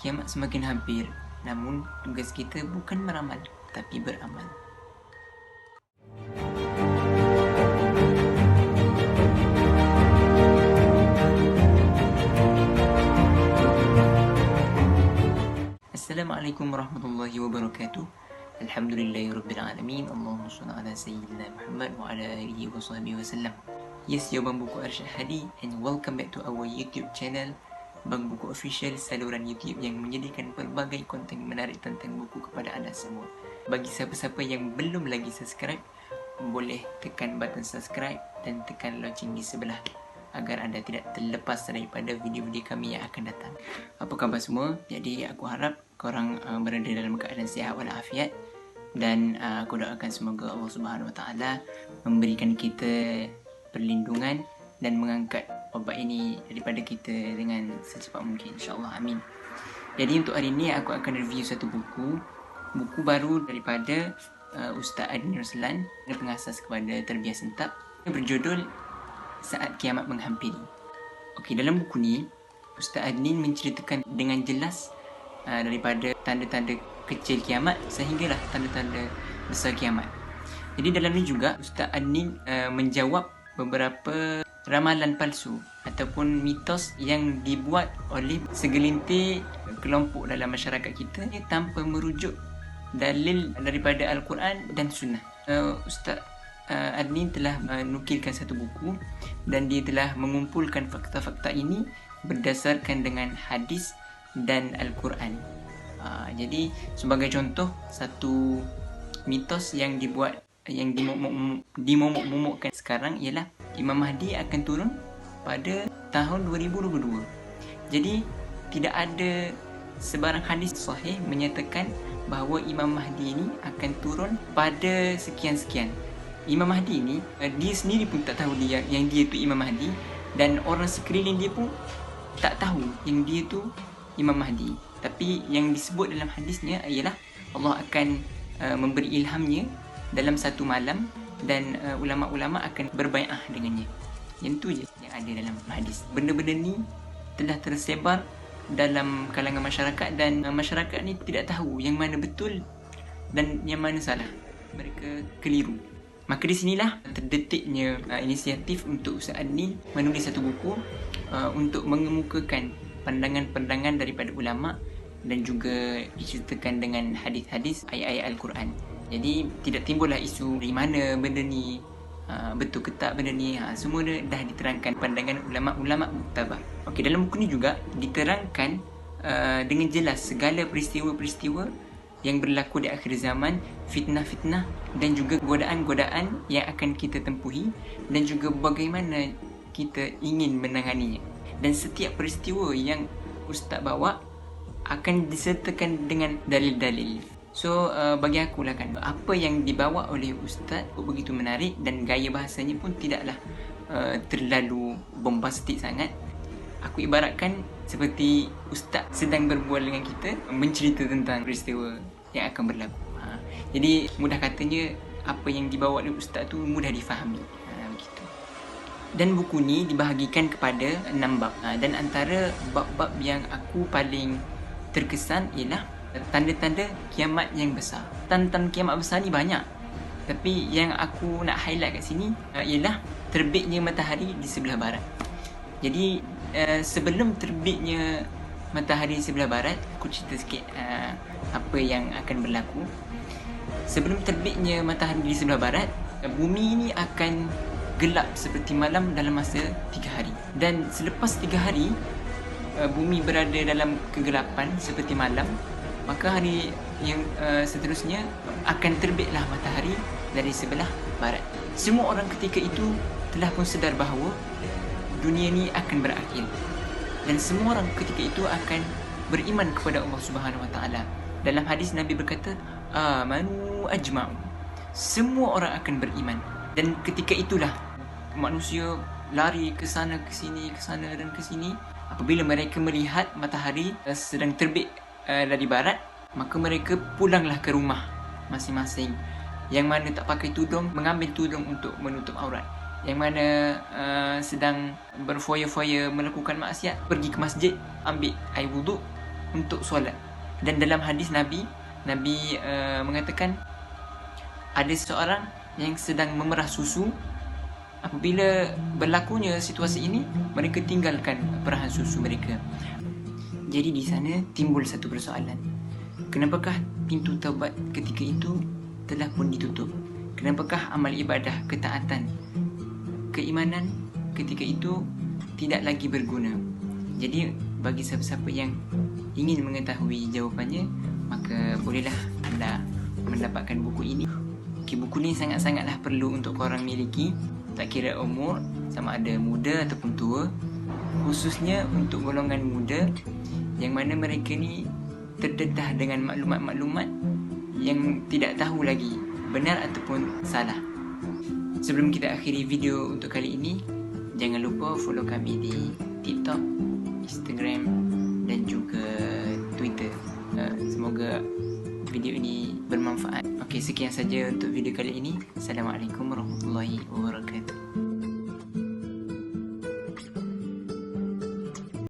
Kiamat semakin hampir, namun tugas kita bukan meramal, tapi beramal. Assalamualaikum warahmatullahi wabarakatuh. Alhamdulillahirrabbilalamin. Allahumma salli ala Sayyidina Muhammad wa ala alihi wa sahbihi wasallam. Yes, yo Bang Buku Arsyad Hadi, and welcome back to our YouTube channel Bang Buku Official, saluran YouTube yang menyediakan pelbagai konten menarik tentang buku kepada anda semua. Bagi siapa-siapa yang belum lagi subscribe, boleh tekan button subscribe dan tekan lonceng di sebelah agar anda tidak terlepas daripada video-video kami yang akan datang. Apa khabar semua? Jadi aku harap korang berada dalam keadaan sihat walafiat, dan aku doakan semoga Allah Subhanahu Wa Taala memberikan kita perlindungan dan mengangkat wabak ini daripada kita dengan secepat mungkin, insyaAllah, amin. Jadi untuk hari ini aku akan review satu buku baru daripada Ustaz Adnin Ruslan, pengasas kepada Terbiah Sentap, berjudul Saat Kiamat Menghampiri. Okey, dalam buku ni Ustaz Adnin menceritakan dengan jelas daripada tanda-tanda kecil kiamat sehinggalah tanda-tanda besar kiamat. Jadi dalam ni juga Ustaz Adnin menjawab beberapa ramalan palsu ataupun mitos yang dibuat oleh segelintir kelompok dalam masyarakat kita tanpa merujuk dalil daripada Al-Quran dan Sunnah. Ustaz Adnin telah menukilkan satu buku dan dia telah mengumpulkan fakta-fakta ini berdasarkan dengan hadis dan Al-Quran. Jadi sebagai contoh, satu mitos yang dibuat, yang dimomok-momokkan sekarang ialah Imam Mahdi akan turun pada tahun 2022. Jadi tidak ada sebarang hadis sahih menyatakan bahawa Imam Mahdi ini akan turun pada sekian-sekian. Imam Mahdi ni dia sendiri pun tak tahu yang dia tu Imam Mahdi, dan orang sekeliling dia pun tak tahu yang dia tu Imam Mahdi. Tapi yang disebut dalam hadisnya ialah Allah akan memberi ilhamnya dalam satu malam, dan ulama-ulama akan berbai'ah dengannya. Yang tu je yang ada dalam hadis. Benda-benda ni telah tersebar dalam kalangan masyarakat, dan masyarakat ni tidak tahu yang mana betul dan yang mana salah. Mereka keliru. Maka di sinilah terdetiknya inisiatif untuk Ustaz Adnin menulis satu buku untuk mengemukakan pandangan-pandangan daripada ulama, dan juga diceritakan dengan hadis-hadis, ayat-ayat Al-Quran. Jadi tidak timbullah isu dari mana benda ni betul ke tak benda ni. Semua dah diterangkan pandangan ulama-ulama muktabah. Okey, dalam buku ni juga diterangkan dengan jelas segala peristiwa-peristiwa yang berlaku di akhir zaman, fitnah-fitnah dan juga godaan-godaan yang akan kita tempuhi, dan juga bagaimana kita ingin menanganinya. Dan setiap peristiwa yang Ustaz bawa akan disertakan dengan dalil-dalil. So bagi aku lah kan, apa yang dibawa oleh Ustaz begitu menarik, dan gaya bahasanya pun tidaklah terlalu bombastik sangat. Aku ibaratkan seperti Ustaz sedang berbual dengan kita, mencerita tentang peristiwa yang akan berlaku. Jadi mudah katanya, apa yang dibawa oleh Ustaz tu mudah difahami. Begitu. Dan buku ni dibahagikan kepada 6 bab. Dan antara bab-bab yang aku paling terkesan ialah tanda-tanda kiamat yang besar. Tanda-tanda kiamat besar ni banyak, tapi yang aku nak highlight kat sini ialah terbitnya matahari di sebelah barat. Jadi sebelum terbitnya matahari di sebelah barat, aku cerita sikit apa yang akan berlaku. Sebelum terbitnya matahari di sebelah barat, bumi ini akan gelap seperti malam dalam masa 3 hari. Dan selepas 3 hari bumi berada dalam kegelapan seperti malam, maka hari yang seterusnya akan terbitlah matahari dari sebelah barat. Semua orang ketika itu telah pun sedar bahawa dunia ni akan berakhir, dan semua orang ketika itu akan beriman kepada Allah Subhanahu Wa Taala. Dalam hadis Nabi berkata, amanu ajma'u, semua orang akan beriman. Dan ketika itulah manusia lari ke sana ke sini, ke sana dan ke sini. Apabila mereka melihat matahari sedang terbit dari barat, maka mereka pulanglah ke rumah masing-masing. Yang mana tak pakai tudung, mengambil tudung untuk menutup aurat. Yang mana sedang berfoya-foya melakukan maksiat, pergi ke masjid, ambil air wuduk untuk solat. Dan dalam hadis Nabi mengatakan ada seseorang yang sedang memerah susu. Apabila berlakunya situasi ini, mereka tinggalkan perahan susu mereka. Jadi di sana timbul satu persoalan. Kenapakah pintu taubat ketika itu telah pun ditutup? Kenapakah amal ibadah, ketaatan, keimanan ketika itu tidak lagi berguna? Jadi bagi siapa-siapa yang ingin mengetahui jawapannya, maka bolehlah anda mendapatkan buku ini. Buku ni sangat-sangatlah perlu untuk korang miliki, tak kira umur, sama ada muda ataupun tua. Khususnya untuk golongan muda yang mana mereka ni terdedah dengan maklumat-maklumat yang tidak tahu lagi benar ataupun salah. Sebelum kita akhiri video untuk kali ini, jangan lupa follow kami di TikTok, Instagram dan juga Twitter. Semoga video ini bermanfaat. Okey, sekian saja untuk video kali ini. Assalamualaikum warahmatullahi wabarakatuh.